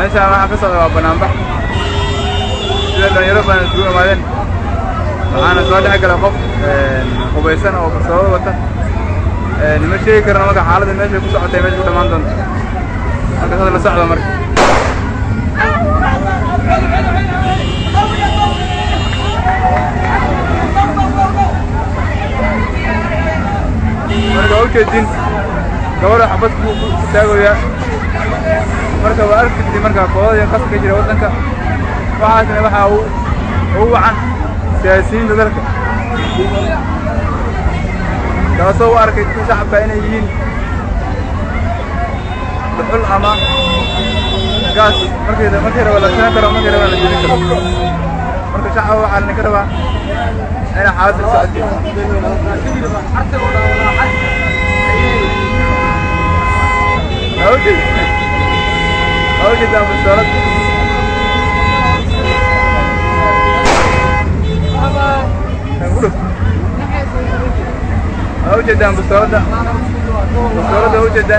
meesha waxa ka socda waa banaanbax sida dhalinyaro badan isugu imaadeen waxaana soo dhex gala qof qubaysan oo kasoo wata nima sheegi karno marka xaaladda meesha ku socotay meesha ku dhammaan doonto marka hada la socdo marka marka ujeedin gabadha xabad ku taagaya marka waa arkaysi marka qoladii qas ka jira wadanka waxaasna waxa uu wacan siyaasiyiinta dalka taasoo u arkay shacabka inay yihiin dhuxul ama gaas markii raba la samayn karo markii raba la jebin karo marka shacabka waxaa laninka rabaa inay xaaladda socotay أوجد بستولد أوجد بستولد أوجد